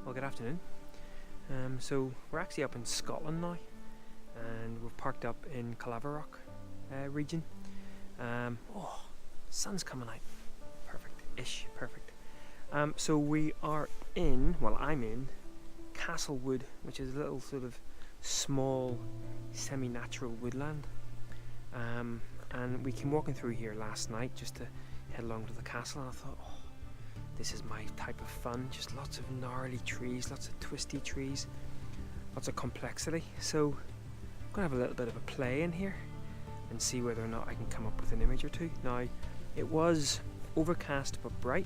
Well, good afternoon. So we're actually up in Scotland now, and we've parked up in Calaverock region. Sun's coming out. Perfect-ish, perfect. So we are in, well, I'm in Castlewood, which is a little sort of small semi-natural woodland. And we came walking through here last night just to head along to the castle, and I thought, oh, this is my type of fun. Just lots of gnarly trees, lots of twisty trees, lots of complexity. So I'm going to have a little bit of a play in here and see whether or not I can come up with an image or two. Now, it was overcast but bright,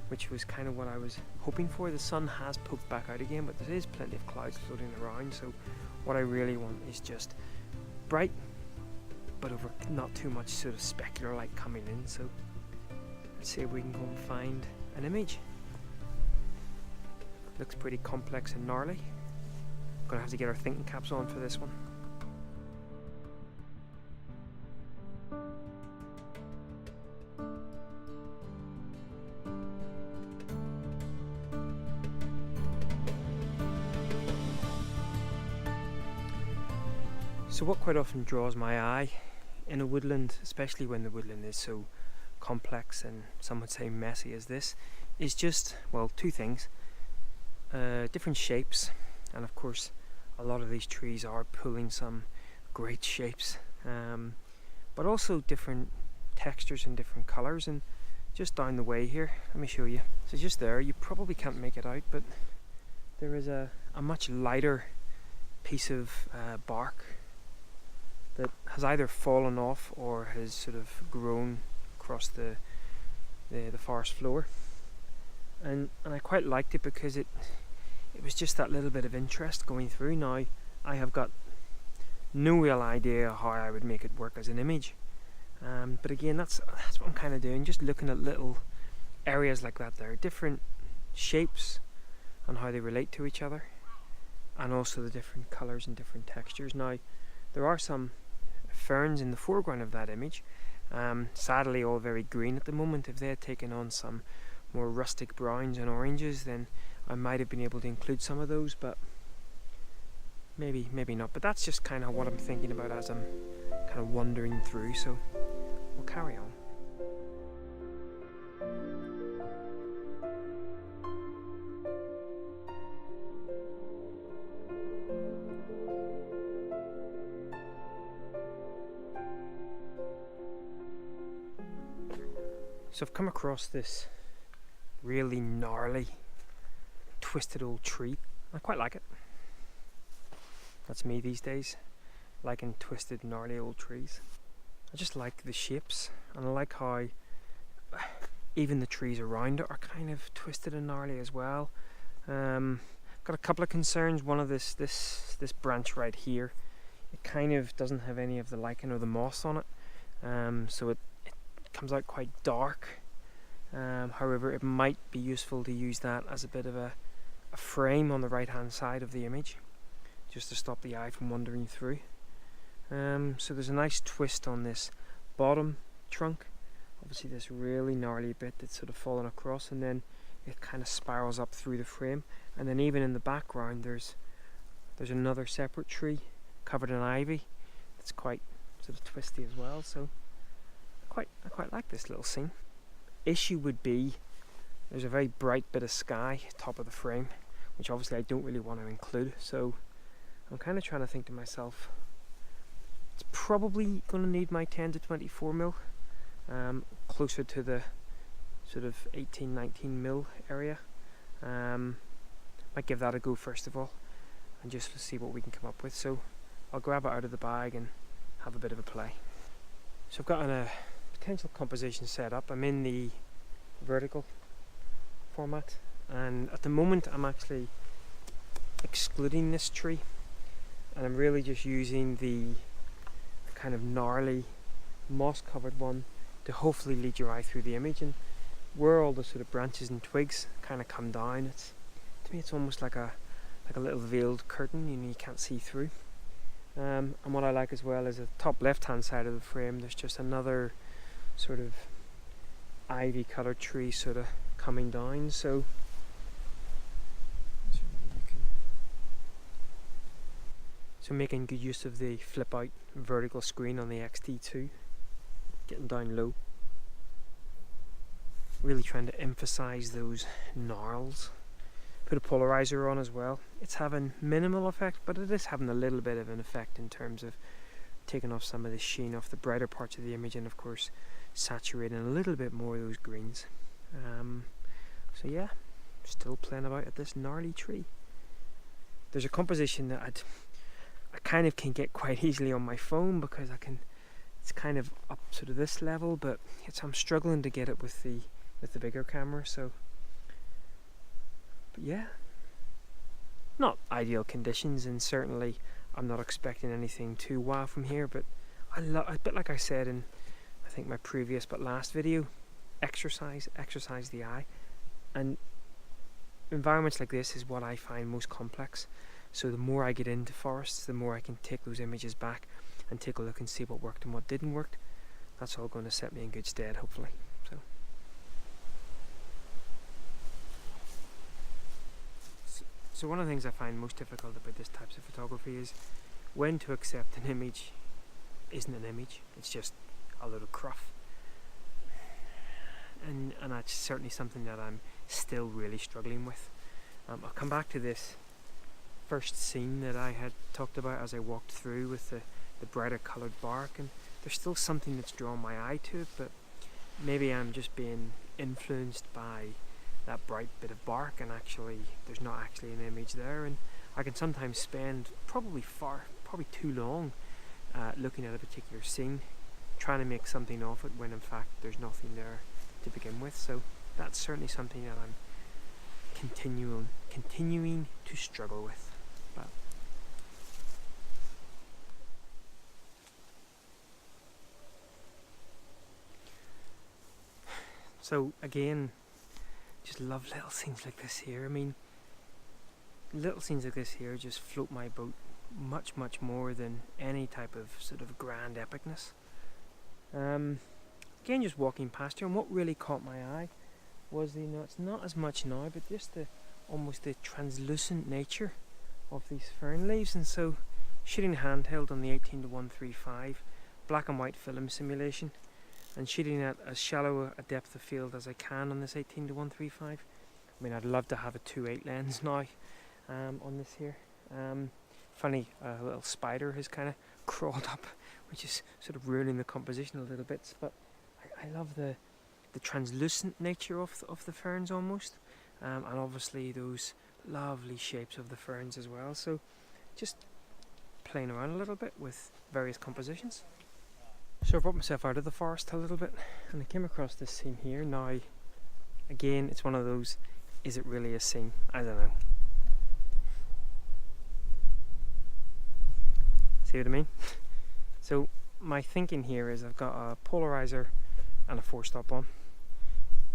which was kind of what I was hoping for. The sun has poked back out again, but there is plenty of clouds floating around. So what I really want is just bright, but over not too much sort of specular light coming in. So let's see if we can go and find an image. Looks pretty complex and gnarly. Gonna have to get our thinking caps on for this one. So what quite often draws my eye in a woodland, especially when the woodland is so complex and some would say messy as this, is just, well, two things. Different shapes, and of course a lot of these trees are pulling some great shapes, but also different textures and different colours. And just down the way here, let me show you. So just there, you probably can't make it out, but there is a much lighter piece of bark that has either fallen off or has sort of grown across the forest floor, and I quite liked it because it was just that little bit of interest going through. Now, I have got no real idea how I would make it work as an image, but again, that's what I'm kind of doing, just looking at little areas like that. There are different shapes and how they relate to each other, and also the different colours and different textures. Now, there are some ferns in the foreground of that image, sadly all very green at the moment. If they had taken on some more rustic browns and oranges, then I might have been able to include some of those, but maybe not. But that's just kind of what I'm thinking about as I'm kind of wandering through, so we'll carry on. So I've come across this really gnarly, twisted old tree. I quite like it. That's me these days, liking twisted, gnarly old trees. I just like the shapes, and I like how even the trees around it are kind of twisted and gnarly as well. Got a couple of concerns. One of this branch right here, it kind of doesn't have any of the lichen or the moss on it, so it comes out quite dark. However, it might be useful to use that as a bit of a frame on the right hand side of the image, just to stop the eye from wandering through. So there's a nice twist on this bottom trunk, obviously this really gnarly bit that's sort of fallen across, and then it kind of spirals up through the frame. And then even in the background there's another separate tree covered in ivy that's quite sort of twisty as well. So I quite like this little scene. Issue would be there's a very bright bit of sky top of the frame, which obviously I don't really want to include. So I'm kind of trying to think to myself, it's probably going to need my 10 to 24 mil, closer to the sort of 18-19 mil area. Might give that a go first of all, and just see what we can come up with. So I'll grab it out of the bag and have a bit of a play. So I've got a potential composition set up. I'm in the vertical format, and at the moment I'm actually excluding this tree, and I'm really just using the kind of gnarly moss covered one to hopefully lead your eye through the image, and where all the sort of branches and twigs kind of come down, to me it's almost like a little veiled curtain, you can't see through. And what I like as well is the top left hand side of the frame, there's just another sort of ivy coloured tree sort of coming down. So So making good use of the flip out vertical screen on the XT2, getting down low, really trying to emphasize those gnarls. Put a polarizer on as well. It's having minimal effect, but it is having a little bit of an effect in terms of taking off some of the sheen off the brighter parts of the image, and of course saturating a little bit more of those greens. So yeah, still playing about at this gnarly tree. There's a composition that I kind of can get quite easily on my phone because it's kind of up sort of this level, but I'm struggling to get it with the bigger camera. So, but yeah, not ideal conditions, and certainly I'm not expecting anything too wow from here. But a bit like I said in I think my previous but last video, exercise the eye, and environments like this is what I find most complex. So the more I get into forests, the more I can take those images back and take a look and see what worked and what didn't work. That's all going to set me in good stead, hopefully. So one of the things I find most difficult about this types of photography is when to accept an image isn't an image, it's just a little cruff. And that's certainly something that I'm still really struggling with. I'll come back to this first scene that I had talked about as I walked through with the brighter coloured bark, and there's still something that's drawn my eye to it, but maybe I'm just being influenced by that bright bit of bark, and actually there's not actually an image there. And I can sometimes spend probably too long looking at a particular scene, trying to make something of it when in fact there's nothing there to begin with. So that's certainly something that I'm continuing to struggle with. But so again, just love little scenes like this here. I mean, little scenes like this here just float my boat much more than any type of sort of grand epicness. Again, just walking past here, and what really caught my eye was it's not as much now, but just almost the translucent nature of these fern leaves. And so shooting handheld on the 18-135 black and white film simulation, and shooting at as shallow a depth of field as I can on this 18-135. I mean, I'd love to have a 2.8 lens now on this here. Funny, a little spider has kind of crawled up, which is sort of ruining the composition a little bit, but I love the translucent nature of the ferns almost, and obviously those lovely shapes of the ferns as well. So just playing around a little bit with various compositions. So I brought myself out of the forest a little bit, and I came across this scene here. Now, again, it's one of those, is it really a scene? I don't know. See what I mean? So my thinking here is I've got a polarizer and a 4-stop on,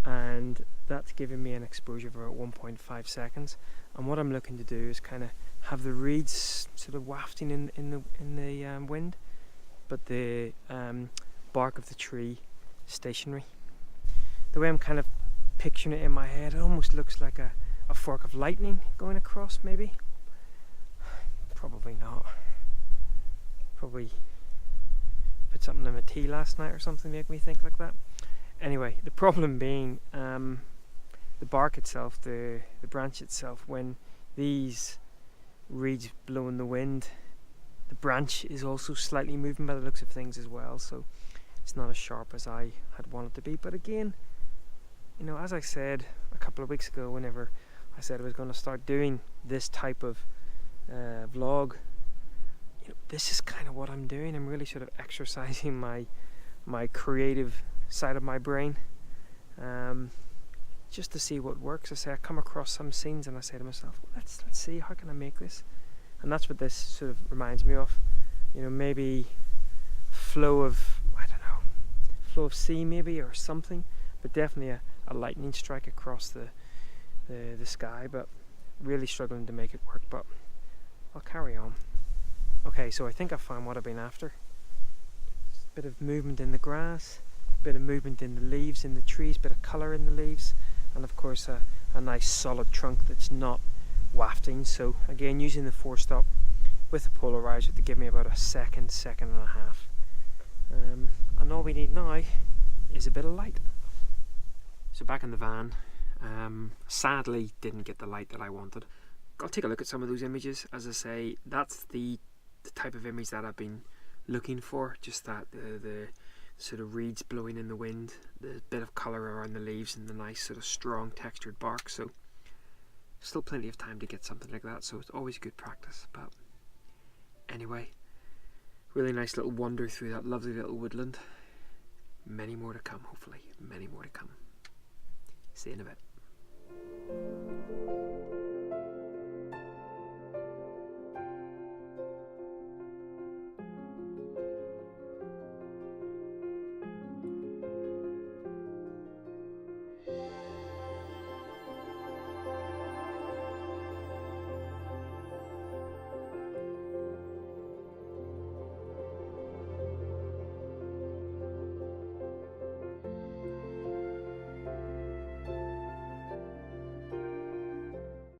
and that's giving me an exposure of about 1.5 seconds. And what I'm looking to do is kind of have the reeds sort of wafting in the wind, but the bark of the tree stationary. The way I'm kind of picturing it in my head, it almost looks like a fork of lightning going across, maybe. Probably not. Probably put something in my tea last night or something to make me think like that. Anyway, the problem being the bark itself, the branch itself, when these reeds blow in the wind, the branch is also slightly moving by the looks of things as well, so it's not as sharp as I had wanted to be. But again, you know, as I said a couple of weeks ago, whenever I said I was going to start doing this type of vlog, you know, this is kind of what I'm doing. I'm really sort of exercising my creative side of my brain, just to see what works. I say I come across some scenes and I say to myself, well, let's see, how can I make this? And that's what this sort of reminds me of. You know, maybe flow of, I don't know, flow of sea maybe, or something, but definitely a lightning strike across the sky, but really struggling to make it work, but I'll carry on. Okay, so I think I found what I've been after. Just a bit of movement in the grass, a bit of movement in the leaves, in the trees, a bit of colour in the leaves, and of course a nice solid trunk that's not wafting. So again, using the 4-stop with the polarizer to give me about a second and a half. And all we need now is a bit of light. So back in the van, sadly didn't get the light that I wanted. I'll take a look at some of those images. As I say, that's the type of image that I've been looking for, just that the sort of reeds blowing in the wind, the bit of colour around the leaves and the nice sort of strong textured bark. So still plenty of time to get something like that, so it's always good practice. But anyway, really nice little wander through that lovely little woodland. Many more to come, hopefully. Many more to come. See you in a bit.